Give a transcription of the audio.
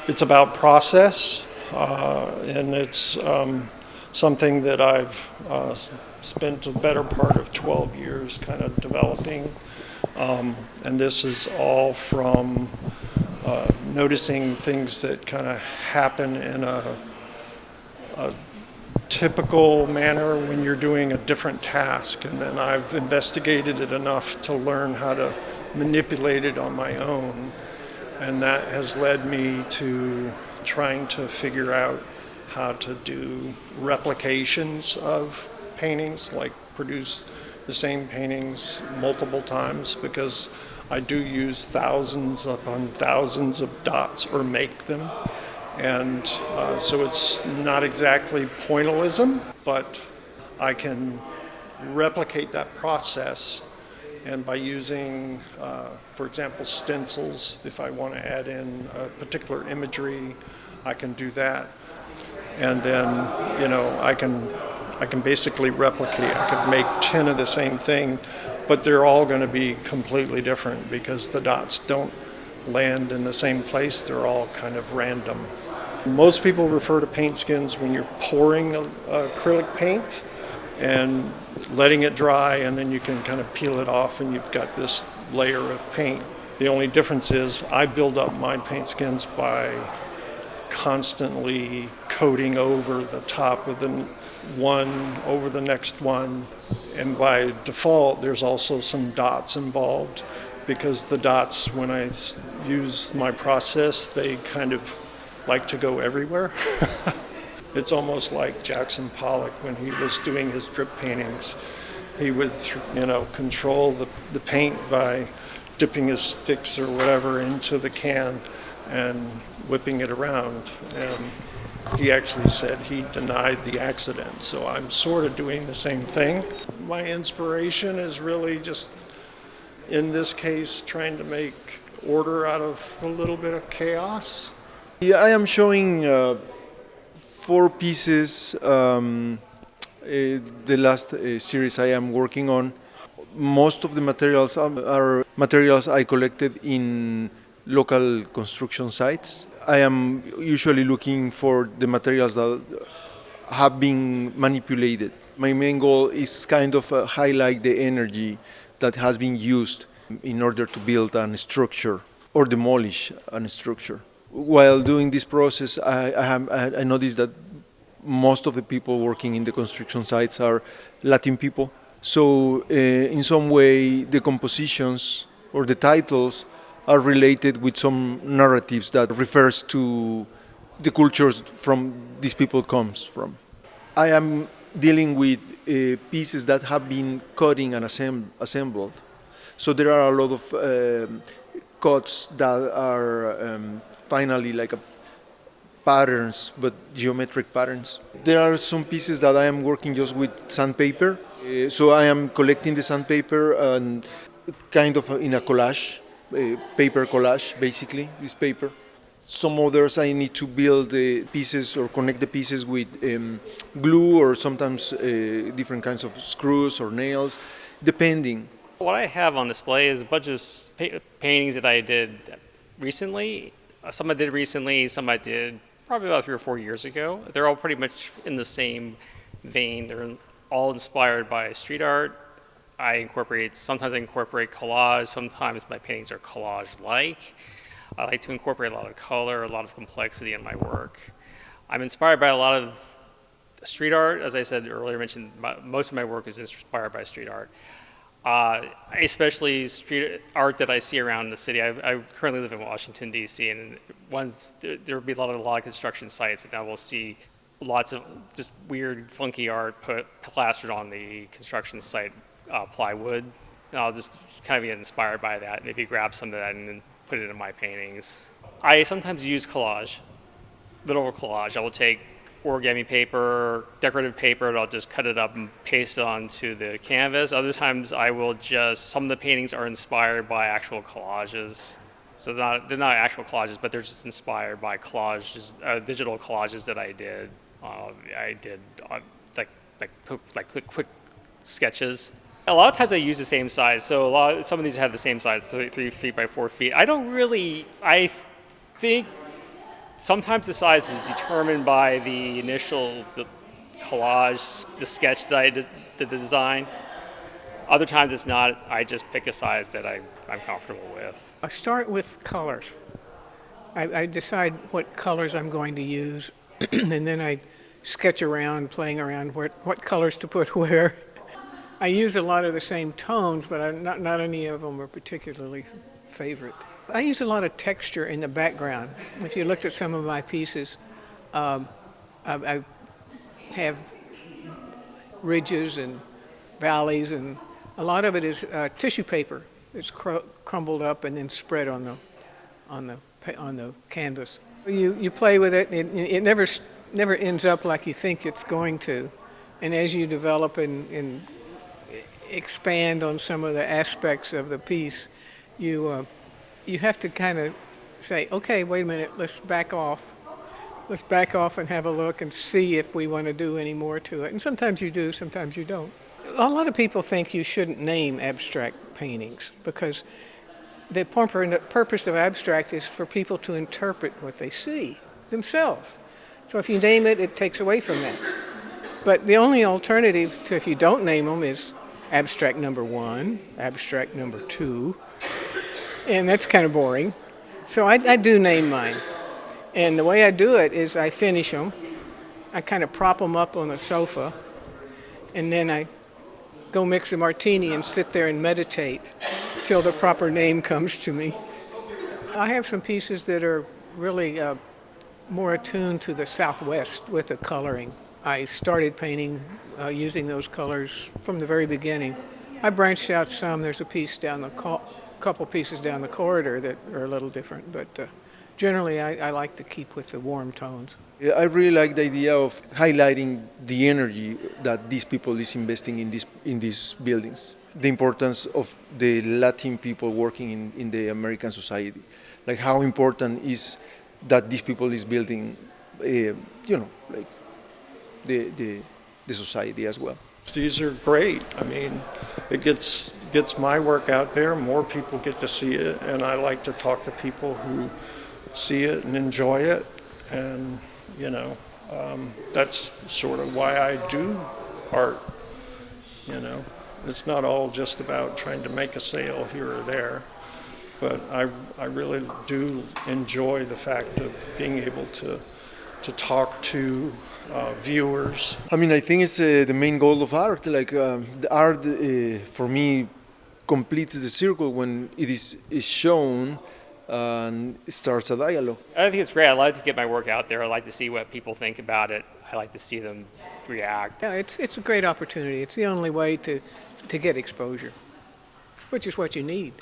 It's about process, and it's something that I've spent the better part of 12 years kind of developing. And this is all from noticing things that kind of happen in a typical manner when you're doing a different task. And then I've investigated it enough to learn how to manipulate it on my own. And that has led me to trying to figure out how to do replications of paintings, like produce the same paintings multiple times, because I do use thousands upon thousands of dots, or make them. And so it's not exactly pointillism, but I can replicate that process. And by using, for example, stencils, if I want to add in a particular imagery, I can do that. And then, I can basically replicate. I could make 10 of the same thing, but they're all going to be completely different because the dots don't land in the same place. They're all kind of random. Most people refer to paint skins when you're pouring acrylic paint and letting it dry, and then you can kind of peel it off and you've got this layer of paint. The only difference is I build up my paint skins by constantly coating over the top of the one over the next one, and by default there's also some dots involved, because the dots, when I use my process, they kind of like to go everywhere. It's almost like Jackson Pollock when he was doing his drip paintings. He would, control the paint by dipping his sticks or whatever into the can and whipping it around. And he actually said he denied the accident. So I'm sort of doing the same thing. My inspiration is really just, in this case, trying to make order out of a little bit of chaos. Yeah, I am showing 4 pieces, the last series I am working on. Most of the materials are materials I collected in local construction sites. I am usually looking for the materials that have been manipulated. My main goal is kind of highlight the energy that has been used in order to build a structure or demolish a structure. While doing this process, I noticed that most of the people working in the construction sites are Latin people. So in some way, the compositions or the titles are related with some narratives that refers to the cultures from these people comes from. I am dealing with pieces that have been cutting and assembled. So there are a lot of cuts that are finally like patterns, but geometric patterns. There are some pieces that I am working just with sandpaper. So I am collecting the sandpaper and kind of in a collage, paper collage, basically, this paper. Some others I need to build the pieces or connect the pieces with glue, or sometimes different kinds of screws or nails, depending. What I have on display is a bunch of paintings that I did recently. Some I did recently, some I did probably about 3 or 4 years ago. They're all pretty much in the same vein. They're all inspired by street art. Sometimes I incorporate collage, sometimes my paintings are collage-like. I like to incorporate a lot of color, a lot of complexity in my work. I'm inspired by a lot of street art. As I said earlier, most of my work is inspired by street art. Especially street art that I see around the city. I currently live in Washington, D.C., and there will be a lot of construction sites, and I will see lots of just weird, funky art plastered on the construction site plywood. And I'll just kind of get inspired by that, maybe grab some of that and then put it in my paintings. I sometimes use collage, literal collage. I will take origami paper, decorative paper, and I'll just cut it up and paste it onto the canvas. Other times some of the paintings are inspired by actual collages. So they're not actual collages, but they're just inspired by collages, digital collages that I did. I did quick sketches. A lot of times I use the same size. So some of these have the same size, 3 feet by 4 feet. I think Sometimes the size is determined by the collage, the sketch that the design. Other times it's not. I just pick a size that I'm comfortable with. I start with colors. I decide what colors I'm going to use, and then I sketch around, playing around what colors to put where. I use a lot of the same tones, but not any of them are particularly favorite. I use a lot of texture in the background. If you looked at some of my pieces, I have ridges and valleys, and a lot of it is tissue paper. It's crumbled up and then spread on the canvas. You play with it, and it never ends up like you think it's going to. And as you develop and expand on some of the aspects of the piece, you have to kind of say, okay, wait a minute, let's back off. Let's back off and have a look and see if we want to do any more to it. And sometimes you do, sometimes you don't. A lot of people think you shouldn't name abstract paintings because the purpose of abstract is for people to interpret what they see themselves. So if you name it, it takes away from that. But the only alternative to if you don't name them is abstract number 1, abstract number 2, and that's kind of boring. So I do name mine. And the way I do it is I finish them, I kind of prop them up on the sofa, and then I go mix a martini and sit there and meditate till the proper name comes to me. I have some pieces that are really more attuned to the Southwest with the coloring. I started painting using those colors from the very beginning. I branched out some. There's a piece couple pieces down the corridor that are a little different, but generally I like to keep with the warm tones. Yeah, I really like the idea of highlighting the energy that these people is investing in these buildings. The importance of the Latin people working in the American society, like how important is that these people is building, like the society as well. These are great. I mean, it gets my work out there. More people get to see it, and I like to talk to people who see it and enjoy it. And that's sort of why I do art. It's not all just about trying to make a sale here or there, but I really do enjoy the fact of being able to talk to viewers. I mean, I think it's the main goal of art. Like the art, for me, completes the circle when it is shown and starts a dialogue. I think it's great. I like to get my work out there. I like to see what people think about it. I like to see them react. Yeah, it's a great opportunity. It's the only way to get exposure, which is what you need.